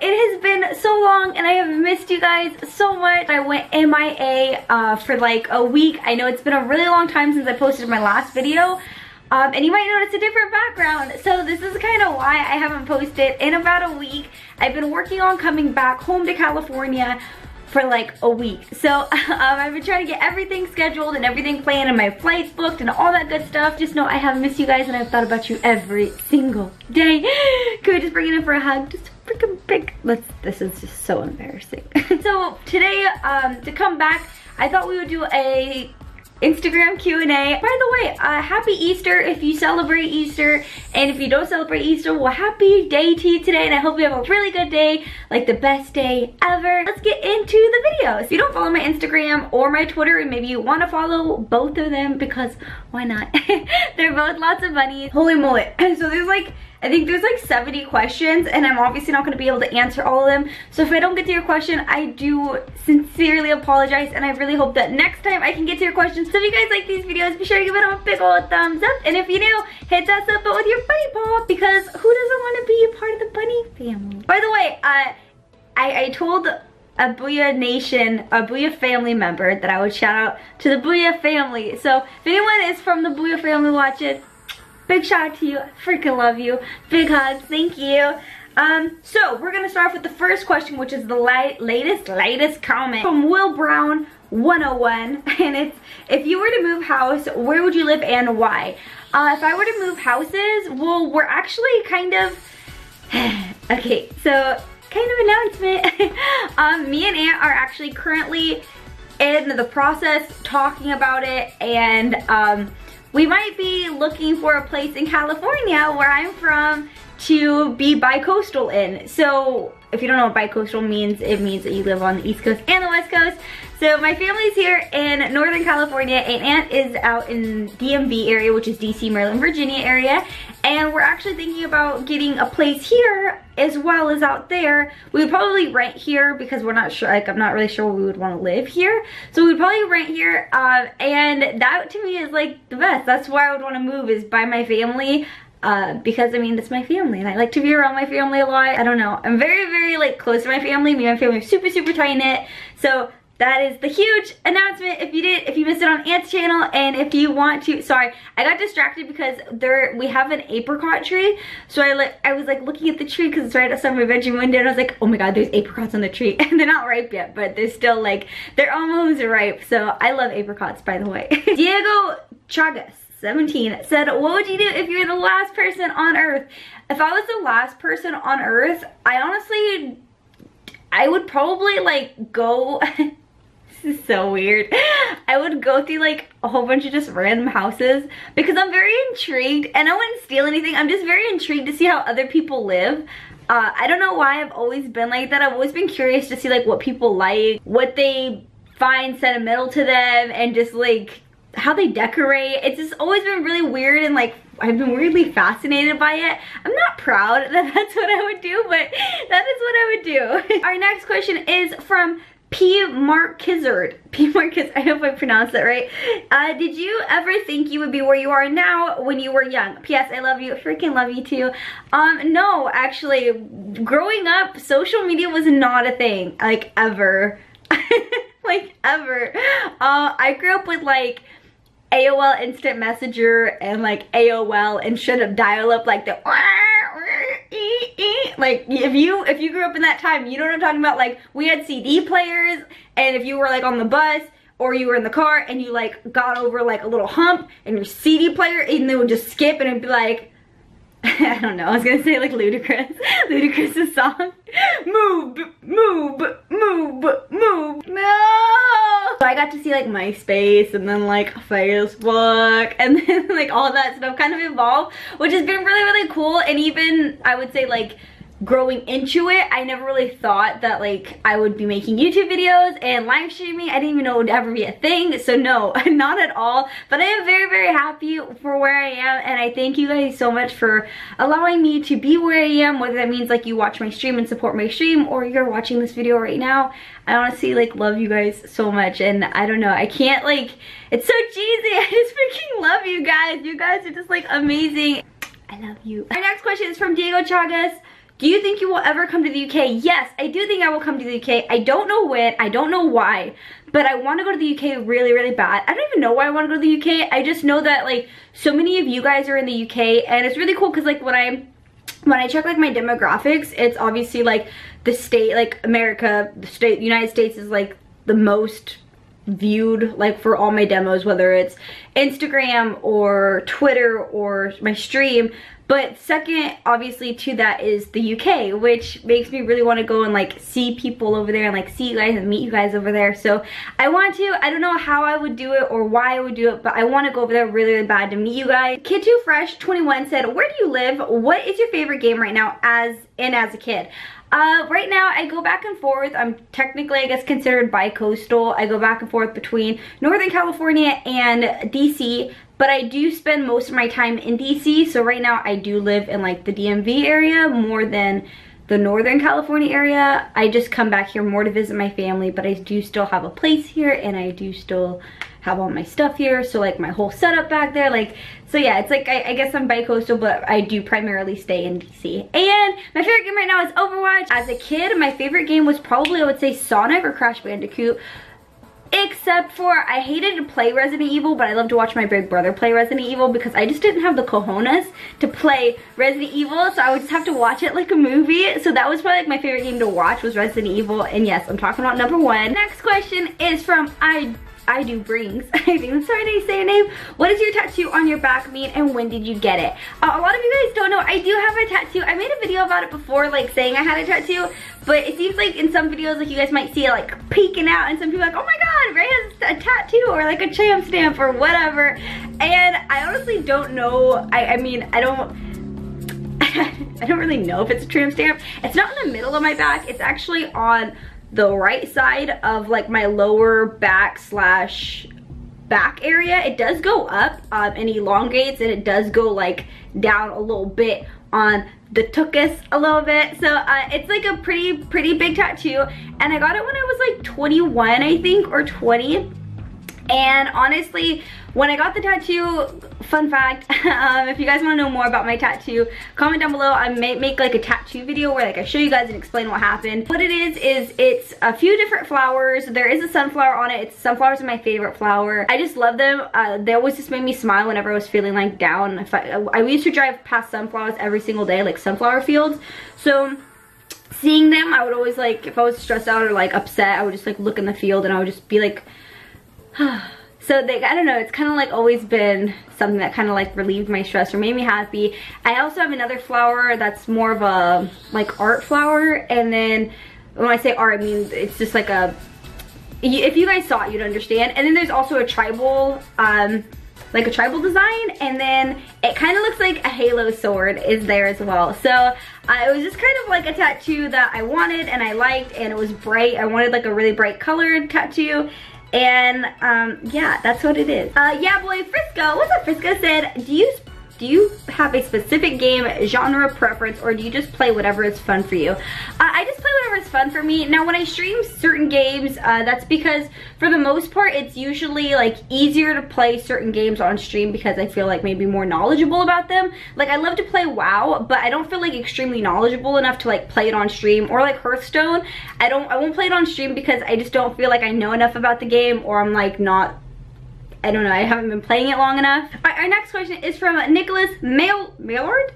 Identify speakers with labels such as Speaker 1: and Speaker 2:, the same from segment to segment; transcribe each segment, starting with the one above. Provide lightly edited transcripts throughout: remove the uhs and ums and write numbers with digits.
Speaker 1: it has been so long and I have missed you guys so much. I went MIA for like a week. I know it's been a really long time since I posted my last video. And you might notice a different background. So this is kind of why I haven't posted in about a week. I've been working on coming back home to California for like a week. So I've been trying to get everything scheduled and everything planned and my flights booked and all that good stuff. Just know I have missed you guys and I've thought about you every single day. Can we just bring it in for a hug? Just freaking big. This is just so embarrassing. So today, to come back, I thought we would do a Instagram Q&A. By the way, happy Easter if you celebrate Easter, and if you don't celebrate Easter, well, happy day to you today, and I hope you have a really good day, like the best day ever. Let's get into the video. If you don't follow my Instagram or my Twitter, and maybe you want to follow both of them, because why not? They're both Lots of Bunnies. Holy moly. So there's like, I think there's like 70 questions, and I'm obviously not going to be able to answer all of them. So if I don't get to your question, I do sincerely apologize, and I really hope that next time I can get to your questions. So if you guys like these videos, be sure to give it a big old thumbs up. And if you're new, hit that sub button with your bunny paw, because who doesn't want to be a part of the bunny family? By the way, I told a Booyah Nation, a Booyah family member, that I would shout out to the Booyah family. So if anyone is from the Booyah family watching, big shout out to you. I freaking love you. Big hugs. Thank you. So we're gonna start off with the first question, which is the latest comment from Will Brown 101, and it's, if you were to move house, where would you live and why? If I were to move houses, well, we're actually kind of okay, so kind of announcement. Me and Aunt are actually currently in the process talking about it, and we might be looking for a place in California, where I'm from, to be bi-coastal in. So if you don't know what bi-coastal means, it means that you live on the East Coast and the West Coast. So my family's here in Northern California, and Aunt is out in DMV area, which is DC, Maryland, Virginia area. And we're actually thinking about getting a place here as well as out there. We would probably rent here because we're not sure, like I'm not really sure we would want to live here. So we'd probably rent here, and that to me is like the best. That's why I would want to move, is by my family. Because I mean, it's my family and I like to be around my family a lot. I don't know, I'm very, very like close to my family. Me and my family are super, super tight knit. So that is the huge announcement. If you missed it on Aunt's channel, and if you want to, sorry, I got distracted because we have an apricot tree. So I was like looking at the tree because it's right outside my bedroom window, and I was like, oh my god, there's apricots on the tree. And they're not ripe yet, but they're still like, they're almost ripe. So I love apricots, by the way. Diego Chagas 17 said, what would you do if you were the last person on earth? If I was the last person on earth, I would probably like go this is so weird. I would go through like a whole bunch of just random houses because I'm very intrigued, and I wouldn't steal anything. I'm just very intrigued to see how other people live. I don't know why I've always been like that. I've always been curious to see like what people like, what they find sentimental to them, and just like how they decorate. It's just always been really weird, and like I've been weirdly fascinated by it. I'm not proud that that's what I would do, but that is what I would do. Our next question is from P. Markizard. I hope I pronounced that right. Did you ever think you would be where you are now when you were young? P.S. I love you. Freaking love you too. No, actually, growing up, social media was not a thing, like ever. Like ever. I grew up with like AOL Instant Messenger and like AOL and shut up dial-up, like the like if you grew up in that time, you know what I'm talking about. Like we had CD players, and if you were like on the bus or you were in the car and you like got over like a little hump and your CD player, and they would just skip and it'd be like, I don't know, I was gonna say like Ludacris's song. Move, move, move, move. No! So I got to see like MySpace and then like Facebook and then like all that stuff kind of evolved, which has been really, really cool. And even I would say like growing into it, I never really thought that like I would be making YouTube videos and live streaming. I didn't even know it would ever be a thing. So no, not at all. But I am very, very happy for where I am, and I thank you guys so much for allowing me to be where I am, whether that means like you watch my stream and support my stream, or you're watching this video right now. I honestly like love you guys so much, and I don't know, I can't like, it's so cheesy. I just freaking love you guys. You guys are just like amazing. I love you. Our next question is from Diego Chagas Do you think you will ever come to the UK? Yes, I do think I will come to the UK. I don't know when, I don't know why, but I want to go to the UK really, really bad. I don't even know why I want to go to the UK. I just know that like so many of you guys are in the UK, and it's really cool because like when I check like my demographics, it's obviously like the state, like America, the state, United States is like the most viewed like for all my demos, whether it's Instagram or Twitter or my stream. But second, obviously, to that is the UK, which makes me really want to go and like see people over there and like see you guys and meet you guys over there. So I want to. I don't know how I would do it or why I would do it, but I want to go over there really, really bad to meet you guys. Kid2Fresh21 said, where do you live? What is your favorite game right now as a kid? Right now I go back and forth. I'm technically, I guess, considered bi-coastal. I go back and forth between Northern California and DC, but I do spend most of my time in DC. So right now I do live in like the DMV area more than the Northern California area. I just come back here more to visit my family, but I do still have a place here and I do still have all my stuff here. So like my whole setup back there, like, so yeah, it's like, I guess I'm bi-coastal, but I do primarily stay in DC. And my favorite game right now is Overwatch. As a kid, my favorite game was probably, I would say, Sonic or Crash Bandicoot. Except for, I hated to play Resident Evil, but I love to watch my big brother play Resident Evil because I just didn't have the cojones to play Resident Evil, so I would just have to watch it like a movie. So that was probably like my favorite game to watch was Resident Evil, and yes, I'm talking about number one. Next question is from I do brings. I think that's how I say your name. What does your tattoo on your back mean and when did you get it? A lot of you guys don't know, I do have a tattoo. I made a video about it before, like saying I had a tattoo, but it seems like in some videos, like you guys might see it like peeking out, and some people are like, oh my god, Ray has a tattoo or like a champ stamp or whatever. And I honestly don't know. I mean, I don't really know if it's a tramp stamp. It's not in the middle of my back. It's actually on the right side of like my lower back slash back area. It does go up and elongates, and it does go like down a little bit on the tuchus a little bit. So it's like a pretty big tattoo, and I got it when I was like 21, I think, or 20. And honestly, when I got the tattoo, fun fact, if you guys want to know more about my tattoo, comment down below. I may make like a tattoo video where like I show you guys and explain what happened. What it is it's a few different flowers. There is a sunflower on it. Sunflowers are my favorite flower. I just love them. They always just made me smile whenever I was feeling like down. If I used to drive past sunflowers every single day, like sunflower fields. So seeing them, I would always like, if I was stressed out or like upset, I would just like look in the field and I would just be like, so I don't know, it's kind of like always been something that kind of like relieved my stress or made me happy. I also have another flower that's more of a like art flower, and then when I say art, I mean it's just like a, if you guys saw it you'd understand. And then there's also a tribal like a tribal design, and then it kind of looks like a halo sword is there as well. So it was just kind of like a tattoo that I wanted and I liked, and it was bright. I wanted like a really bright colored tattoo. And yeah, that's what it is. Yeah boy Frisco, what's up Frisco, said, do you have a specific game genre preference, or do you just play whatever is fun for you? I just play whatever is fun for me. Now when I stream certain games, that's because for the most part it's usually like easier to play certain games on stream because I feel like maybe more knowledgeable about them. Like I love to play WoW, but I don't feel like extremely knowledgeable enough to like play it on stream. Or like Hearthstone, I won't play it on stream because I just don't feel like I know enough about the game, or I'm like not, I don't know, I haven't been playing it long enough. Our next question is from Nicholas Maillard.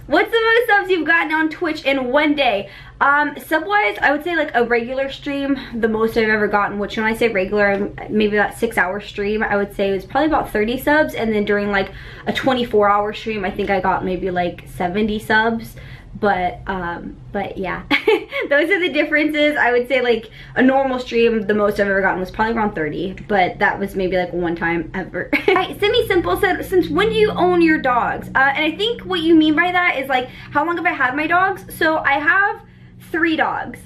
Speaker 1: What's the most subs you've gotten on Twitch in one day? Sub-wise, I would say like a regular stream, the most I've ever gotten, which when I say regular, maybe that 6-hour stream, I would say it was probably about 30 subs. And then during like a 24-hour stream, I think I got maybe like 70 subs. But yeah, those are the differences. I would say like a normal stream, the most I've ever gotten was probably around 30, but that was maybe like one time ever. Right, Semi Simple said, since when do you own your dogs? And I think what you mean by that is like, how long have I had my dogs? So I have 3 dogs.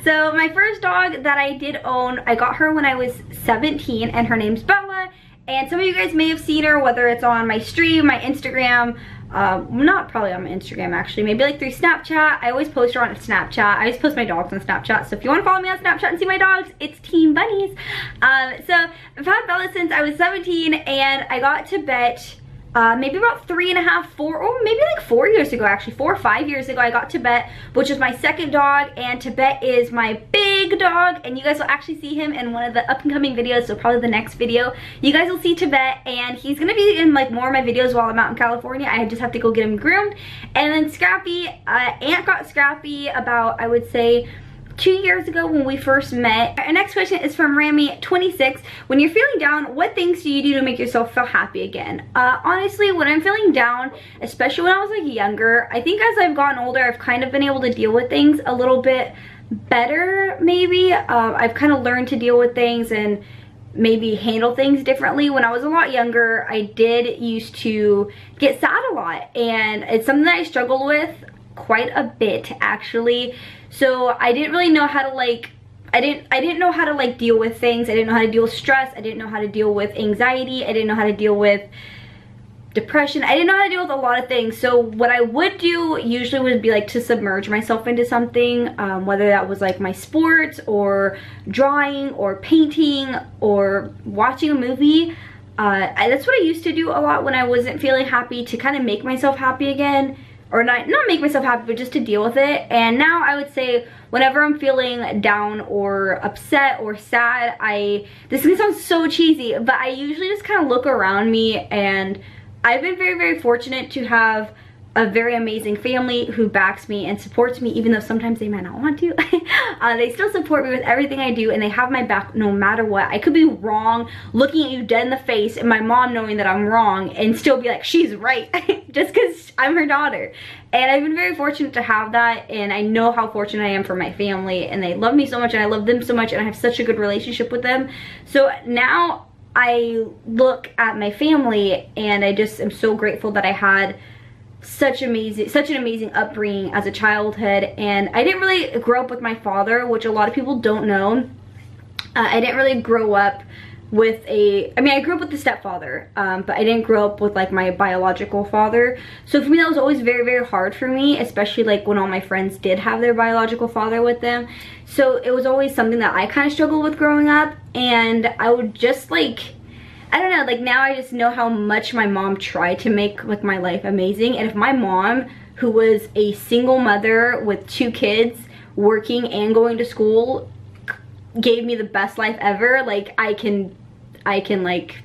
Speaker 1: So my first dog that I did own, I got her when I was 17, and her name's Bella. And some of you guys may have seen her, whether it's on my stream, my Instagram, not probably on my Instagram actually, maybe like through Snapchat. I always post her on Snapchat. I always post my dogs on Snapchat. So if you want to follow me on Snapchat and see my dogs, it's Team Bunnies. So I've had Bella since I was 17, and I got to bet maybe about 3.5, 4, or maybe like 4 years ago, actually 4 or 5 years ago, I got Tibet, which is my second dog, and Tibet is my big dog, and you guys will actually see him in one of the upcoming videos, so probably the next video. You guys will see Tibet, and he's gonna be in like more of my videos while I'm out in California. I just have to go get him groomed. And then Scrappy, Aunt got Scrappy about, I would say, 2 years ago when we first met. Our next question is from Rami26. When you're feeling down, what things do you do to make yourself feel happy again? Honestly, when I'm feeling down, especially when I was like younger, I think as I've gotten older, I've kind of been able to deal with things a little bit better, maybe. I've kind of learned to deal with things and maybe handle things differently. When I was a lot younger, I did used to get sad a lot, and it's something that I struggled with quite a bit, actually. So I didn't really know how to like, I didn't know how to like deal with things. I didn't know how to deal with stress. I didn't know how to deal with anxiety. I didn't know how to deal with depression. I didn't know how to deal with a lot of things. So what I would do usually would be like to submerge myself into something, whether that was like my sports or drawing or painting or watching a movie. That's what I used to do a lot when I wasn't feeling happy, to kind of make myself happy again. Or not make myself happy, but just to deal with it. And now I would say whenever I'm feeling down or upset or sad, this is gonna sound so cheesy, but I usually just kind of look around me, and I've been very, very fortunate to have a very amazing family who backs me and supports me, even though sometimes they might not want to. They still support me with everything I do, and they have my back no matter what. I could be wrong, looking at you dead in the face, and my mom knowing that I'm wrong, and still be like, she's right, just because I'm her daughter. And I've been very fortunate to have that, and I know how fortunate I am for my family, and they love me so much, and I love them so much, and I have such a good relationship with them. So now I look at my family, and I just am so grateful that I had such an amazing upbringing as a childhood. And I didn't really grow up with my father, which a lot of people don't know. I didn't really grow up with I grew up with the stepfather, but I didn't grow up with like my biological father. So for me, that was always very, very hard for me, especially like when all my friends did have their biological father with them. So it was always something that I kind of struggled with growing up, and I would just like, I don't know, like now I just know how much my mom tried to make like my life amazing. And if my mom, who was a single mother with 2 kids, working and going to school, gave me the best life ever, like I can like,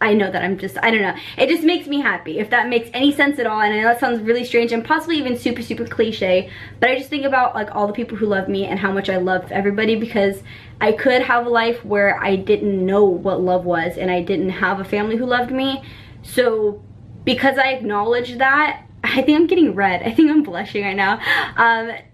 Speaker 1: I know that I'm just, I don't know, it just makes me happy, if that makes any sense at all. And I know that sounds really strange and possibly even super, super cliche, but I just think about like all the people who love me and how much I love everybody, because I could have a life where I didn't know what love was, and I didn't have a family who loved me. So because I acknowledge that, I think I'm getting red. I think I'm blushing right now.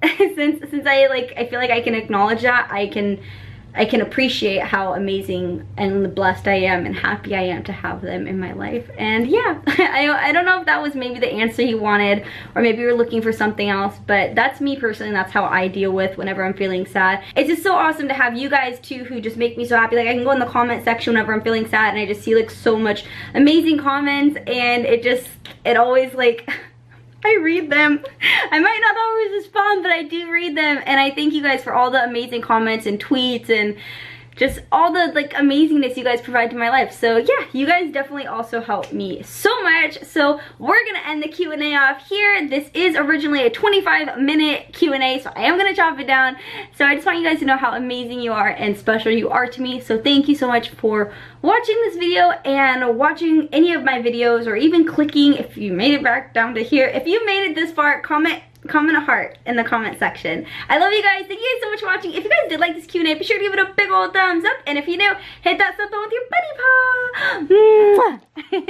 Speaker 1: Since I feel like I can acknowledge that, I can appreciate how amazing and blessed I am and happy I am to have them in my life. And yeah, I don't know if that was maybe the answer you wanted, or maybe you're looking for something else, but that's me personally. That's how I deal with whenever I'm feeling sad. It's just so awesome to have you guys too, who just make me so happy. Like I can go in the comment section whenever I'm feeling sad, and I just see like so much amazing comments, and it always like, I read them. I might not always respond, but I do read them. And I thank you guys for all the amazing comments and tweets and just all the like amazingness you guys provide to my life. So yeah, you guys definitely also help me so much. So we're gonna end the Q&A off here. This is originally a 25-minute Q&A, so I am gonna chop it down. So I just want you guys to know how amazing you are and special you are to me. So thank you so much for watching this video and watching any of my videos, or even clicking if you made it back down to here. If you made it this far, comment a heart in the comment section. I love you guys. Thank you guys so much for watching. If you guys did like this Q&A, be sure to give it a big old thumbs up. And if you do, hit that sub button with your bunny paw.